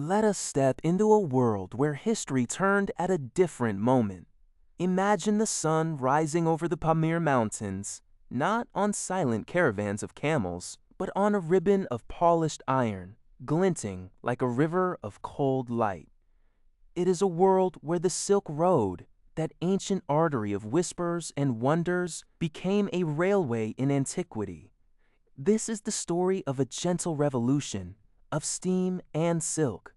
Let us step into a world where history turned at a different moment. Imagine the sun rising over the Pamir Mountains, not on silent caravans of camels, but on a ribbon of polished iron, glinting like a river of cold light. It is a world where the Silk Road, that ancient artery of whispers and wonders, became a railway in antiquity. This is the story of a gentle revolution, of steam and silk,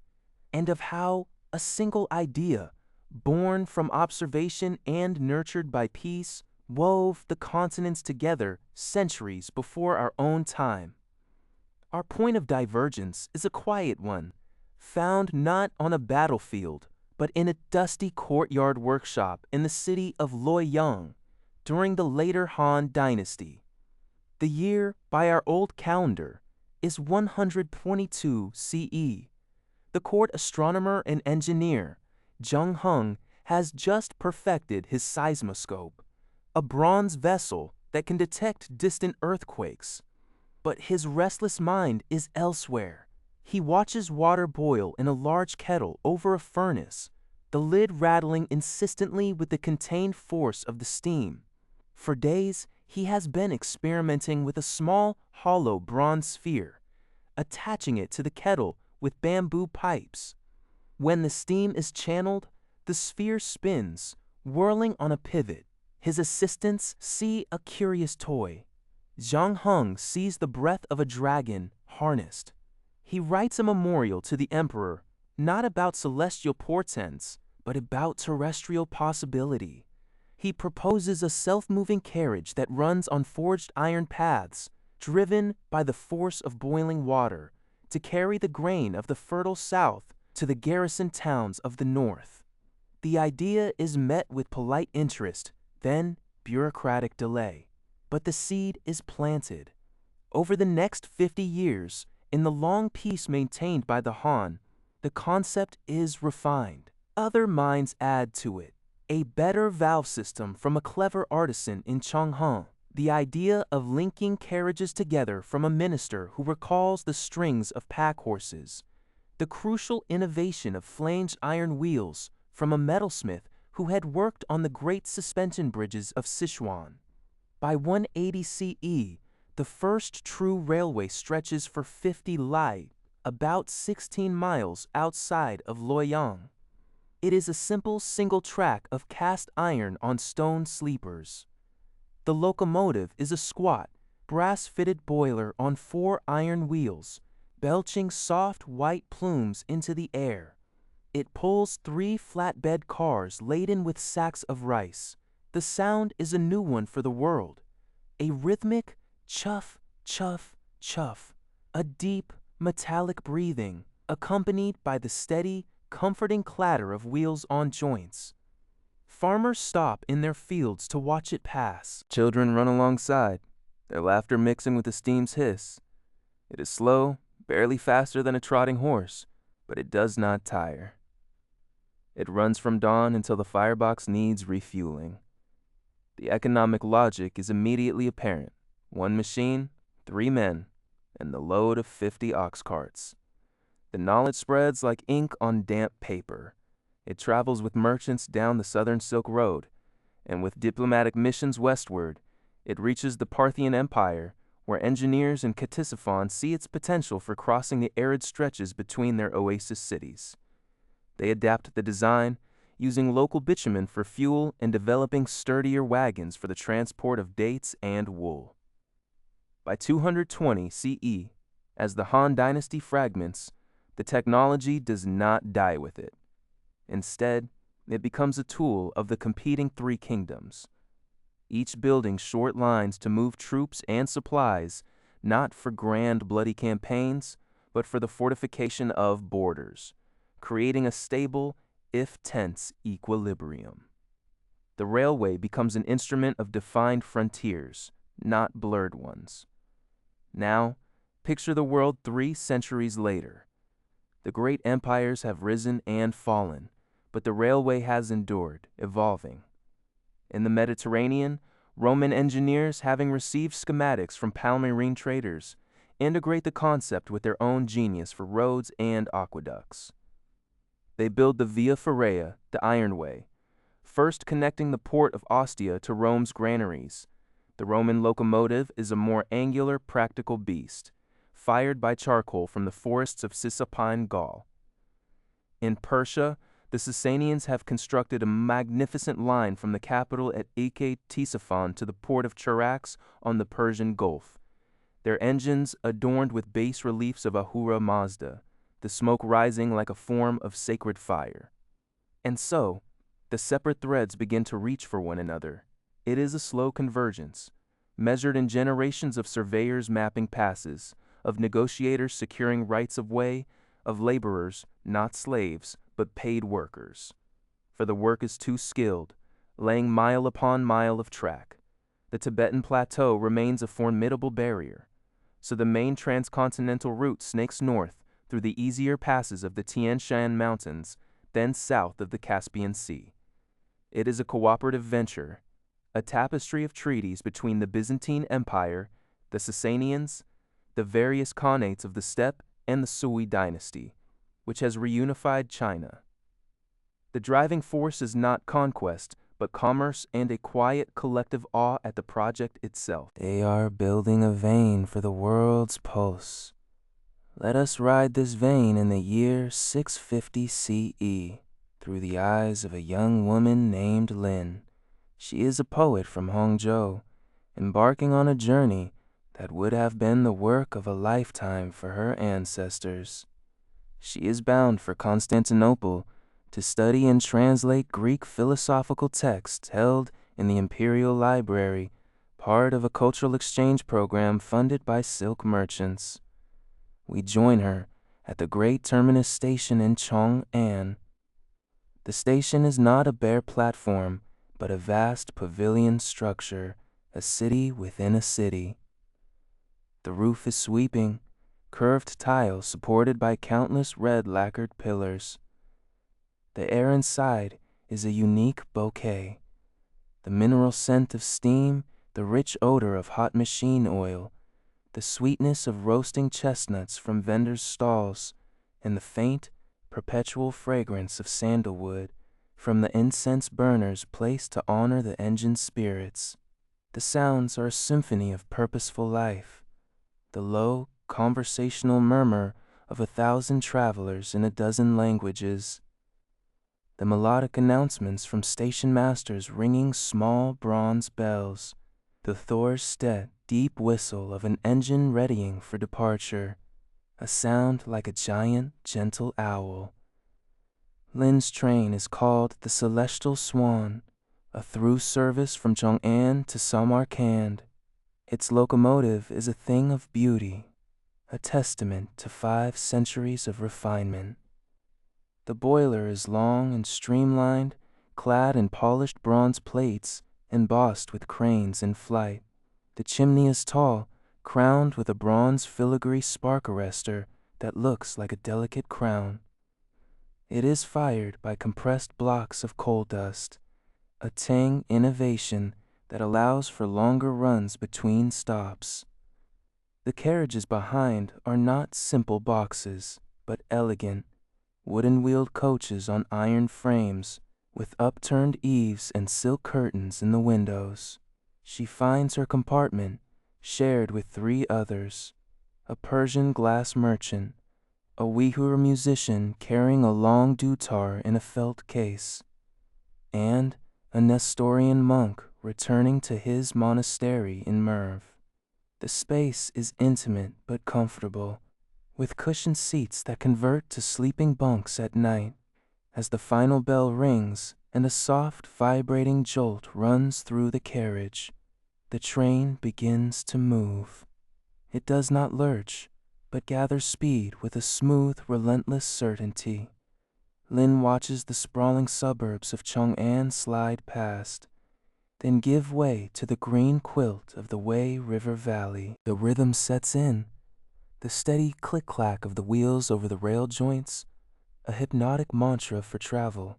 and of how a single idea, born from observation and nurtured by peace, wove the continents together centuries before our own time. Our point of divergence is a quiet one, found not on a battlefield, but in a dusty courtyard workshop in the city of Luoyang during the Later Han Dynasty. The year, by our old calendar, is 122 CE. The court astronomer and engineer, Zhang Heng, has just perfected his seismoscope, a bronze vessel that can detect distant earthquakes. But his restless mind is elsewhere. He watches water boil in a large kettle over a furnace, the lid rattling insistently with the contained force of the steam. For days, he has been experimenting with a small, hollow bronze sphere, attaching it to the kettle with bamboo pipes. When the steam is channeled, the sphere spins, whirling on a pivot. His assistants see a curious toy. Zhang Heng sees the breath of a dragon harnessed. He writes a memorial to the emperor, not about celestial portents, but about terrestrial possibility. He proposes a self-moving carriage that runs on forged iron paths, driven by the force of boiling water, to carry the grain of the fertile south to the garrisoned towns of the north. The idea is met with polite interest, then bureaucratic delay. But the seed is planted. Over the next 50 years, in the long peace maintained by the Han, the concept is refined. Other minds add to it. A better valve system from a clever artisan in Chang'an. The idea of linking carriages together from a minister who recalls the strings of pack horses. The crucial innovation of flanged iron wheels from a metalsmith who had worked on the great suspension bridges of Sichuan. By 180 CE, the first true railway stretches for 50 li, about 16 miles outside of Luoyang. It is a simple single track of cast iron on stone sleepers. The locomotive is a squat, brass-fitted boiler on 4 iron wheels, belching soft white plumes into the air. It pulls 3 flatbed cars laden with sacks of rice. The sound is a new one for the world. A rhythmic chuff, chuff, chuff. A deep, metallic breathing, accompanied by the steady, comforting clatter of wheels on joints. Farmers stop in their fields to watch it pass. Children run alongside, their laughter mixing with the steam's hiss. It is slow, barely faster than a trotting horse, but it does not tire. It runs from dawn until the firebox needs refueling. The economic logic is immediately apparent. 1 machine, 3 men, and the load of 50 ox carts. The knowledge spreads like ink on damp paper. It travels with merchants down the southern Silk Road, and with diplomatic missions westward, it reaches the Parthian Empire, where engineers in Ctesiphon see its potential for crossing the arid stretches between their oasis cities. They adapt the design, using local bitumen for fuel and developing sturdier wagons for the transport of dates and wool. By 220 CE, as the Han Dynasty fragments, the technology does not die with it. Instead, it becomes a tool of the competing 3 kingdoms, each building short lines to move troops and supplies, not for grand bloody campaigns, but for the fortification of borders, creating a stable, if tense, equilibrium. The railway becomes an instrument of defined frontiers, not blurred ones. Now, picture the world 3 centuries later. The great empires have risen and fallen, but the railway has endured, evolving. In the Mediterranean, Roman engineers, having received schematics from Palmyrene traders, integrate the concept with their own genius for roads and aqueducts. They build the Via Ferrea, the Iron Way, first connecting the port of Ostia to Rome's granaries. The Roman locomotive is a more angular, practical beast, fired by charcoal from the forests of Cisalpine Gaul. In Persia, the Sasanians have constructed a magnificent line from the capital at Ike-Ctesiphon to the port of Charax on the Persian Gulf, their engines adorned with bas reliefs of Ahura Mazda, the smoke rising like a form of sacred fire. And so, the separate threads begin to reach for one another. It is a slow convergence, measured in generations of surveyors mapping passes, of negotiators securing rights of way, of laborers, not slaves, but paid workers. For the work is too skilled, laying mile upon mile of track. The Tibetan Plateau remains a formidable barrier, so the main transcontinental route snakes north through the easier passes of the Tian Shan Mountains, then south of the Caspian Sea. It is a cooperative venture, a tapestry of treaties between the Byzantine Empire, the Sasanians, the various khanates of the steppe, and the Sui dynasty, which has reunified China. The driving force is not conquest, but commerce and a quiet collective awe at the project itself. They are building a vein for the world's pulse. Let us ride this vein in the year 650 CE, through the eyes of a young woman named Lin. She is a poet from Hangzhou, embarking on a journey that would have been the work of a lifetime for her ancestors. She is bound for Constantinople to study and translate Greek philosophical texts held in the Imperial Library, part of a cultural exchange program funded by silk merchants. We join her at the great terminus station in Chong'an. The station is not a bare platform, but a vast pavilion structure, a city within a city. The roof is sweeping, curved tile supported by countless red lacquered pillars. The air inside is a unique bouquet. The mineral scent of steam, the rich odor of hot machine oil, the sweetness of roasting chestnuts from vendors' stalls, and the faint, perpetual fragrance of sandalwood from the incense burners placed to honor the engine's spirits. The sounds are a symphony of purposeful life, the low, conversational murmur of 1,000 travelers in 12 languages. The melodic announcements from station masters ringing small bronze bells, the Thorstedt deep whistle of an engine readying for departure, a sound like a giant, gentle owl. Lin's train is called the Celestial Swan, a through service from Chong'an to Samarkand. Its locomotive is a thing of beauty, a testament to 5 centuries of refinement. The boiler is long and streamlined, clad in polished bronze plates, embossed with cranes in flight. The chimney is tall, crowned with a bronze filigree spark arrestor that looks like a delicate crown. It is fired by compressed blocks of coal dust, a Tang innovation that allows for longer runs between stops. The carriages behind are not simple boxes, but elegant, wooden-wheeled coaches on iron frames, with upturned eaves and silk curtains in the windows. She finds her compartment, shared with 3 others, a Persian glass merchant, a Uyghur musician carrying a long dutar in a felt case, and a Nestorian monk returning to his monastery in Merv. The space is intimate but comfortable, with cushioned seats that convert to sleeping bunks at night. As the final bell rings and a soft, vibrating jolt runs through the carriage, the train begins to move. It does not lurch, but gathers speed with a smooth, relentless certainty. Lin watches the sprawling suburbs of Chong'an slide past, then give way to the green quilt of the Wei River Valley. The rhythm sets in, the steady click-clack of the wheels over the rail joints, a hypnotic mantra for travel.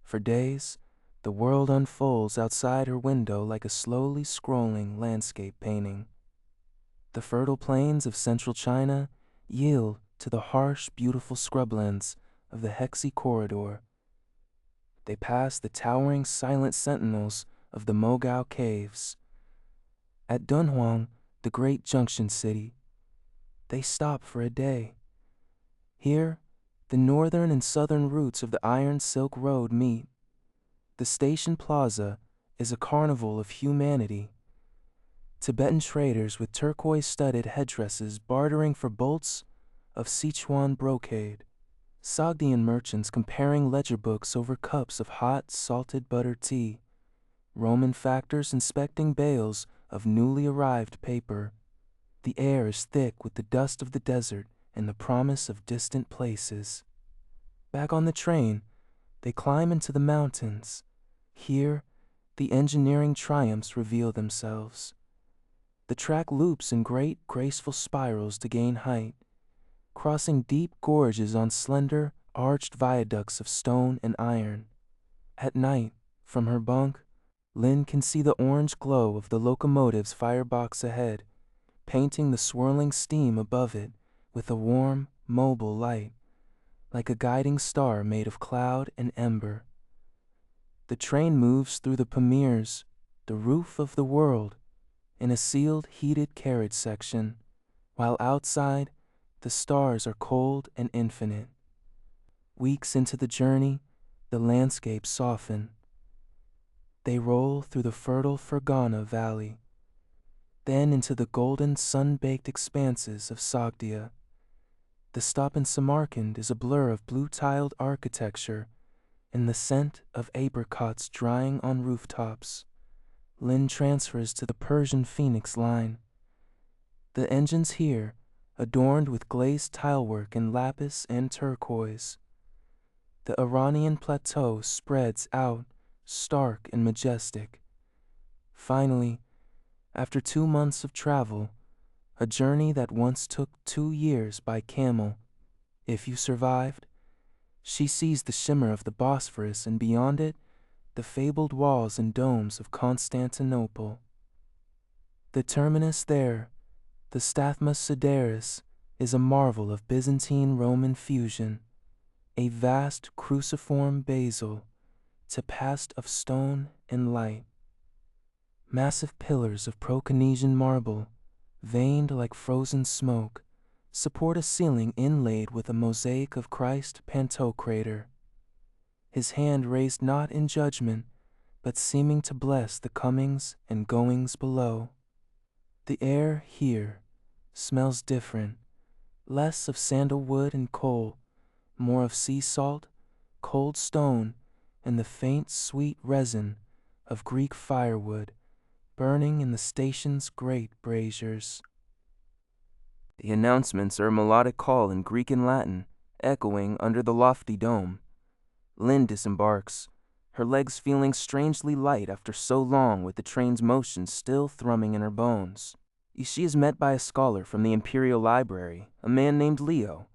For days, the world unfolds outside her window like a slowly scrolling landscape painting. The fertile plains of central China yield to the harsh, beautiful scrublands of the Hexi corridor. They pass the towering, silent sentinels of the Mogao caves. At Dunhuang, the great junction city, they stop for a day. Here, the northern and southern routes of the Iron Silk Road meet. The station plaza is a carnival of humanity. Tibetan traders with turquoise-studded headdresses bartering for bolts of Sichuan brocade. Sogdian merchants comparing ledger books over cups of hot, salted butter tea. Roman factors inspecting bales of newly arrived paper. The air is thick with the dust of the desert and the promise of distant places. Back on the train, they climb into the mountains. Here, the engineering triumphs reveal themselves. The track loops in great, graceful spirals to gain height, crossing deep gorges on slender, arched viaducts of stone and iron. At night, from her bunk, Lynn can see the orange glow of the locomotive's firebox ahead, painting the swirling steam above it with a warm, mobile light, like a guiding star made of cloud and ember. The train moves through the Pamirs, the roof of the world, in a sealed, heated carriage section, while outside, the stars are cold and infinite. Weeks into the journey, the landscapes soften. They roll through the fertile Fergana Valley, then into the golden, sun-baked expanses of Sogdia. The stop in Samarkand is a blur of blue-tiled architecture and the scent of apricots drying on rooftops. Lynn transfers to the Persian Phoenix line. The engines here, adorned with glazed tilework in lapis and turquoise. The Iranian plateau spreads out, stark and majestic. Finally, after 2 months of travel, a journey that once took 2 years by camel, if you survived, she sees the shimmer of the Bosphorus and beyond it, the fabled walls and domes of Constantinople. The terminus there, the Stathmus Sideris, is a marvel of Byzantine-Roman fusion, a vast cruciform basil, tapast of stone and light. Massive pillars of Proconesian marble, veined like frozen smoke, support a ceiling inlaid with a mosaic of Christ Pantocrator, his hand raised not in judgment, but seeming to bless the comings and goings below. The air here smells different, less of sandalwood and coal, more of sea salt, cold stone, and the faint, sweet resin of Greek firewood burning in the station's great braziers. The announcements are a melodic call in Greek and Latin, echoing under the lofty dome. Lynn disembarks, her legs feeling strangely light after so long with the train's motion still thrumming in her bones. She is met by a scholar from the Imperial Library, a man named Leo,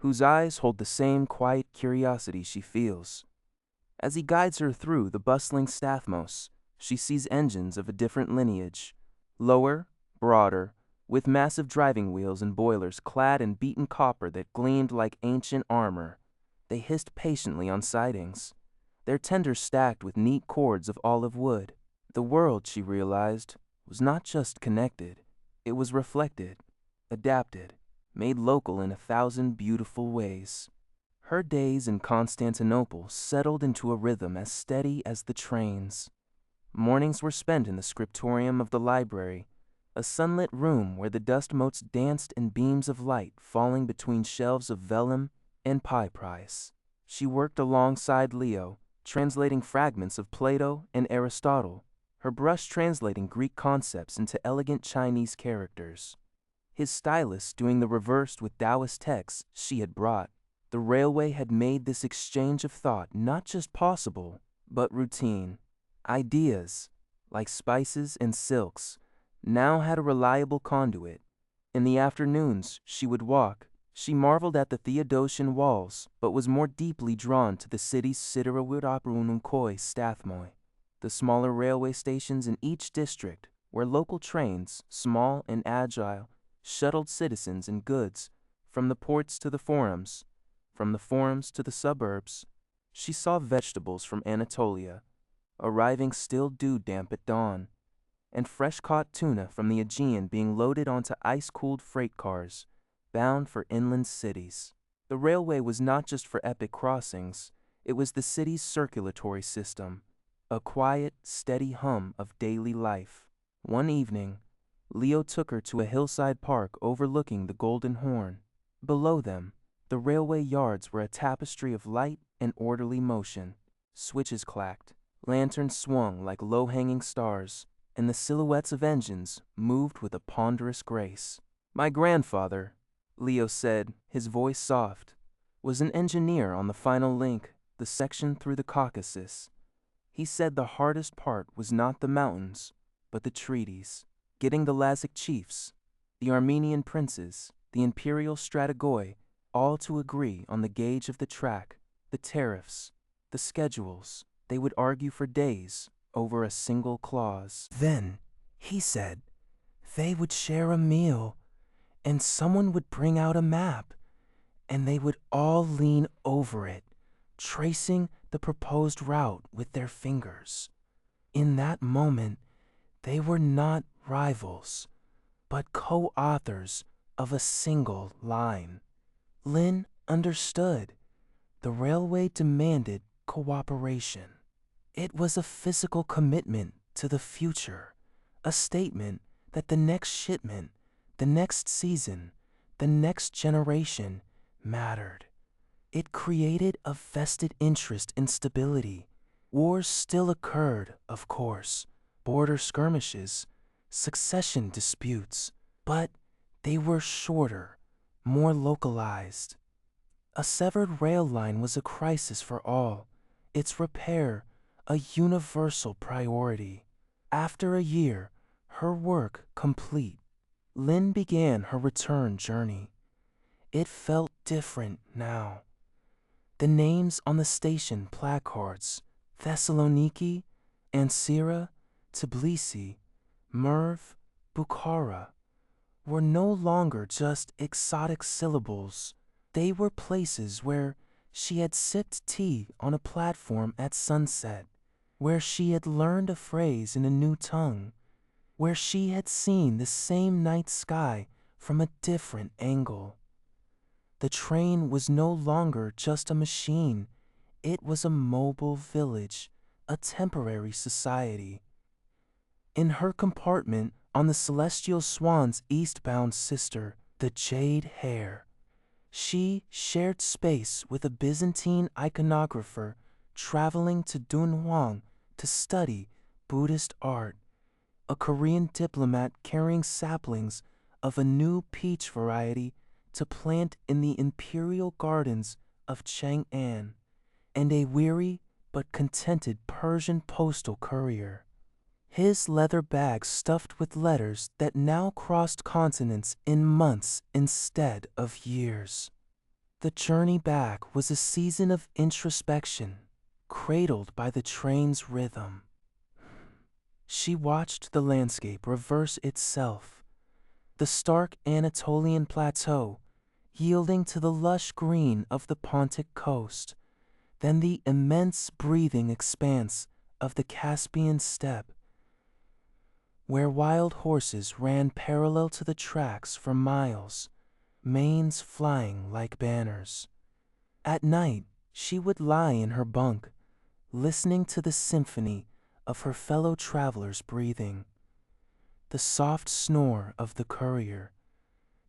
whose eyes hold the same quiet curiosity she feels. As he guides her through the bustling Stathmos, she sees engines of a different lineage, lower, broader, with massive driving wheels and boilers clad in beaten copper that gleamed like ancient armor. They hissed patiently on sidings, their tenders stacked with neat cords of olive wood. The world, she realized, was not just connected, it was reflected, adapted, made local in 1,000 beautiful ways. Her days in Constantinople settled into a rhythm as steady as the trains. Mornings were spent in the scriptorium of the library, a sunlit room where the dust motes danced in beams of light falling between shelves of vellum and pie price. She worked alongside Leo, translating fragments of Plato and Aristotle, her brush translating Greek concepts into elegant Chinese characters. His stylus doing the reverse with Taoist texts she had brought. The railway had made this exchange of thought not just possible, but routine. Ideas, like spices and silks, now had a reliable conduit. In the afternoons, she would walk. She marveled at the Theodosian walls, but was more deeply drawn to the city's Siderawudaprunumkoi Stathmoi, the smaller railway stations in each district, where local trains, small and agile, shuttled citizens and goods from the ports to the forums, from the forums to the suburbs. She saw vegetables from Anatolia, arriving still dew-damp at dawn, and fresh-caught tuna from the Aegean being loaded onto ice-cooled freight cars, bound for inland cities. The railway was not just for epic crossings, it was the city's circulatory system, a quiet, steady hum of daily life. One evening, Leo took her to a hillside park overlooking the Golden Horn. Below them, the railway yards were a tapestry of light and orderly motion. Switches clacked, lanterns swung like low-hanging stars, and the silhouettes of engines moved with a ponderous grace. My grandfather, Leo said, his voice soft, was an engineer on the final link, the section through the Caucasus. He said the hardest part was not the mountains, but the treaties. Getting the Lazark chiefs, the Armenian princes, the imperial Strategoi, all to agree on the gauge of the track, the tariffs, the schedules. They would argue for days over a single clause. Then, he said, they would share a meal, and someone would bring out a map, and they would all lean over it, tracing the proposed route with their fingers. In that moment, they were not rivals, but co-authors of a single line. Lin understood. The railway demanded cooperation. It was a physical commitment to the future, a statement that the next shipment, the next season, the next generation mattered. It created a vested interest in stability. Wars still occurred, of course, border skirmishes, succession disputes, but they were shorter, more localized. A severed rail line was a crisis for all, its repair a universal priority. After a year, her work complete, Lin began her return journey. It felt different now. The names on the station placards, Thessaloniki, Ankara, Tbilisi, Merv, Bukhara, were no longer just exotic syllables. They were places where she had sipped tea on a platform at sunset, where she had learned a phrase in a new tongue, where she had seen the same night sky from a different angle. The train was no longer just a machine. It was a mobile village, a temporary society. In her compartment on the Celestial Swan's eastbound sister, the Jade Hare, she shared space with a Byzantine iconographer traveling to Dunhuang to study Buddhist art, a Korean diplomat carrying saplings of a new peach variety to plant in the imperial gardens of Chang'an, and a weary but contented Persian postal courier, his leather bag stuffed with letters that now crossed continents in months instead of years. The journey back was a season of introspection, cradled by the train's rhythm. She watched the landscape reverse itself, the stark Anatolian plateau yielding to the lush green of the Pontic coast, then the immense breathing expanse of the Caspian steppe, where wild horses ran parallel to the tracks for miles, manes flying like banners. At night, she would lie in her bunk, listening to the symphony of her fellow travelers' breathing, the soft snore of the courier,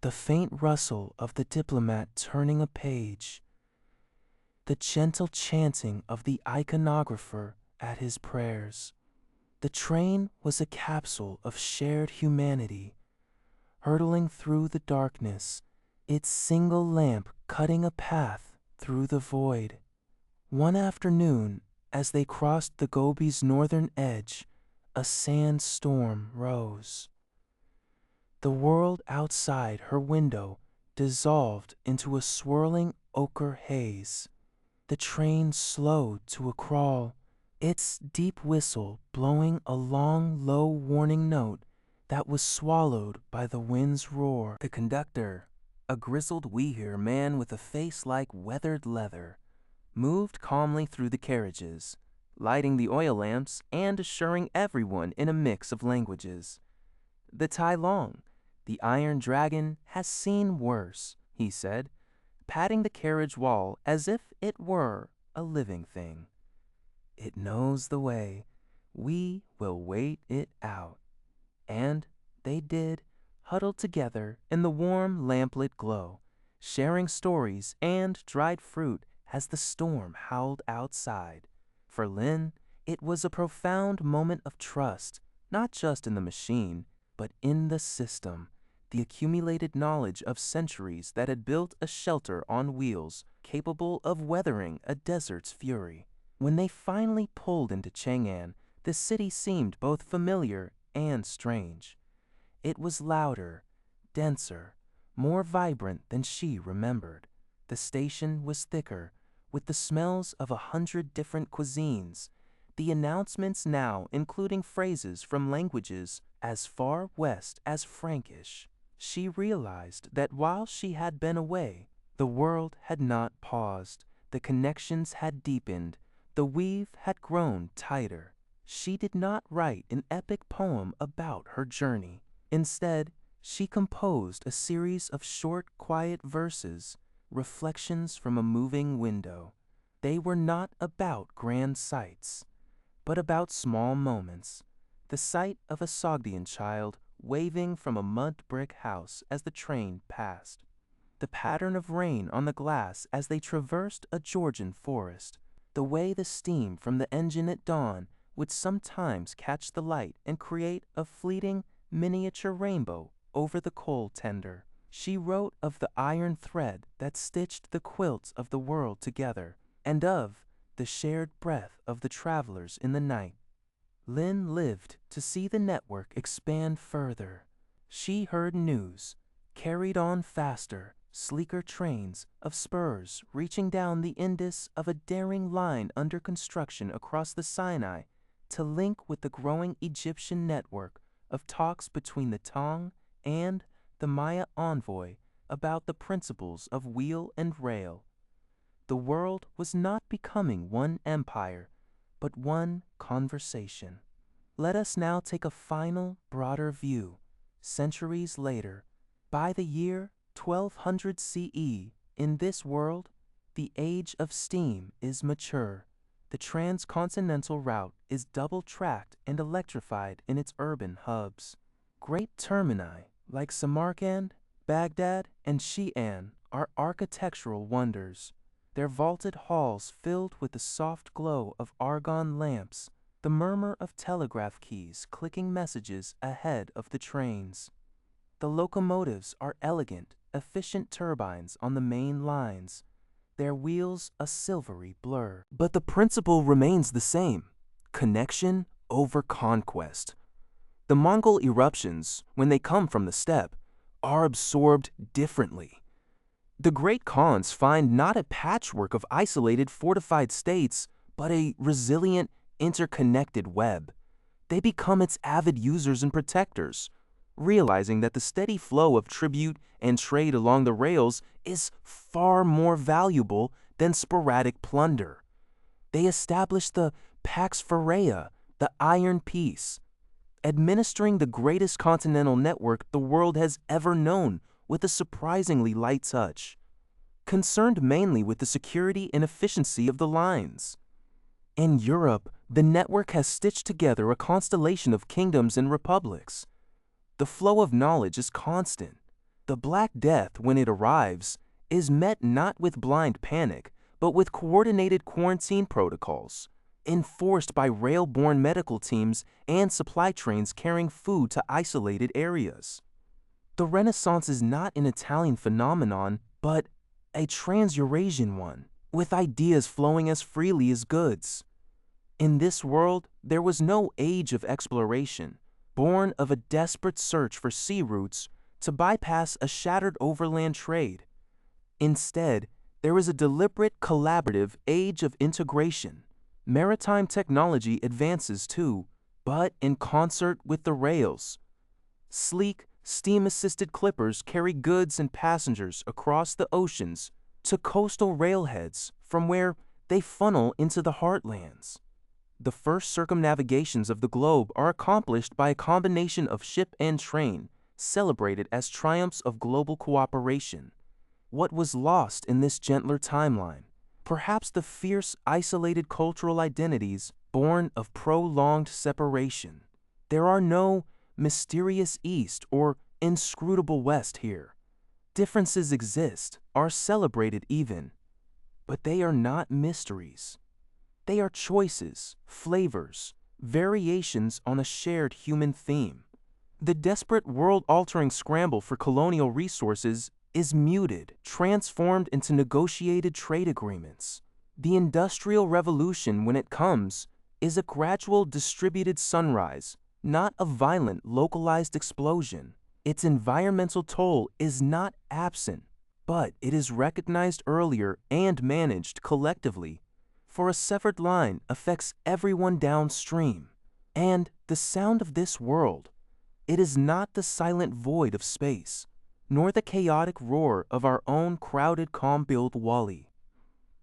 the faint rustle of the diplomat turning a page, the gentle chanting of the iconographer at his prayers. The train was a capsule of shared humanity, hurtling through the darkness, its single lamp cutting a path through the void. One afternoon, as they crossed the Gobi's northern edge, a sandstorm rose. The world outside her window dissolved into a swirling ochre haze. The train slowed to a crawl, its deep whistle blowing a long, low warning note that was swallowed by the wind's roar. The conductor, a grizzled weir man with a face like weathered leather, moved calmly through the carriages, lighting the oil lamps and assuring everyone in a mix of languages. "The Tai Long, the Iron Dragon, has seen worse," he said, patting the carriage wall as if it were a living thing. "It knows the way. We will wait it out." And they did, huddled together in the warm lamplit glow, sharing stories and dried fruit as the storm howled outside. For Lin, it was a profound moment of trust, not just in the machine, but in the system, the accumulated knowledge of centuries that had built a shelter on wheels capable of weathering a desert's fury. When they finally pulled into Chang'an, the city seemed both familiar and strange. It was louder, denser, more vibrant than she remembered. The station was thicker, with the smells of 100 different cuisines, the announcements now including phrases from languages as far west as Frankish. She realized that while she had been away, the world had not paused, the connections had deepened, the weave had grown tighter. She did not write an epic poem about her journey. Instead, she composed a series of short, quiet verses, reflections from a moving window. They were not about grand sights, but about small moments. The sight of a Sogdian child waving from a mud brick house as the train passed. The pattern of rain on the glass as they traversed a Georgian forest. The way the steam from the engine at dawn would sometimes catch the light and create a fleeting, miniature rainbow over the coal tender. She wrote of the iron thread that stitched the quilts of the world together, and of the shared breath of the travelers in the night. Lin lived to see the network expand further. She heard news, carried on faster, sleeker trains of spurs reaching down the Indus, of a daring line under construction across the Sinai to link with the growing Egyptian network, of talks between the Tang and the Maya envoy about the principles of wheel and rail. The world was not becoming one empire, but one conversation. Let us now take a final, broader view. Centuries later, by the year 1200 CE, in this world, the age of steam is mature. The transcontinental route is double-tracked and electrified in its urban hubs. Great termini like Samarkand, Baghdad, and Xi'an are architectural wonders, their vaulted halls filled with the soft glow of argon lamps, the murmur of telegraph keys clicking messages ahead of the trains. The locomotives are elegant, efficient turbines on the main lines, their wheels a silvery blur. But the principle remains the same: connection over conquest. The Mongol eruptions, when they come from the steppe, are absorbed differently. The great Khans find not a patchwork of isolated fortified states, but a resilient, interconnected web. They become its avid users and protectors, realizing that the steady flow of tribute and trade along the rails is far more valuable than sporadic plunder. They establish the Pax Ferrea, the Iron Peace, administering the greatest continental network the world has ever known with a surprisingly light touch, concerned mainly with the security and efficiency of the lines. In Europe, the network has stitched together a constellation of kingdoms and republics. The flow of knowledge is constant. The Black Death, when it arrives, is met not with blind panic, but with coordinated quarantine protocols, enforced by rail-borne medical teams and supply trains carrying food to isolated areas. The Renaissance is not an Italian phenomenon, but a trans-Eurasian one, with ideas flowing as freely as goods. In this world, there was no age of exploration, born of a desperate search for sea routes to bypass a shattered overland trade. Instead, there is a deliberate, collaborative age of integration. Maritime technology advances too, but in concert with the rails. Sleek, steam-assisted clippers carry goods and passengers across the oceans to coastal railheads from where they funnel into the heartlands. The first circumnavigations of the globe are accomplished by a combination of ship and train, celebrated as triumphs of global cooperation. What was lost in this gentler timeline? Perhaps the fierce, isolated cultural identities born of prolonged separation. There are no mysterious East or inscrutable West here. Differences exist, are celebrated even, but they are not mysteries. They are choices, flavors, variations on a shared human theme. The desperate world-altering scramble for colonial resources is muted, transformed into negotiated trade agreements. The Industrial Revolution, when it comes, is a gradual distributed sunrise, not a violent, localized explosion. Its environmental toll is not absent, but it is recognized earlier and managed collectively. For a severed line affects everyone downstream. And the sound of this world, it is not the silent void of space, nor the chaotic roar of our own crowded calm-billed Wall-E.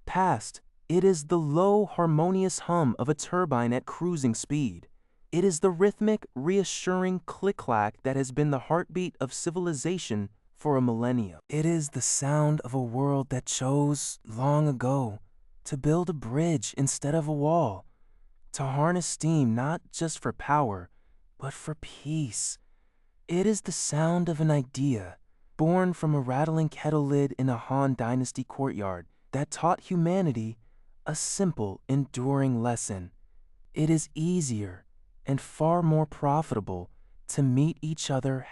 Past, it is the low, harmonious hum of a turbine at cruising speed. It is the rhythmic, reassuring click-clack that has been the heartbeat of civilization for a millennium. It is the sound of a world that chose, long ago, to build a bridge instead of a wall, to harness steam not just for power, but for peace. It is the sound of an idea, born from a rattling kettle lid in a Han Dynasty courtyard, that taught humanity a simple, enduring lesson. It is easier and far more profitable to meet each other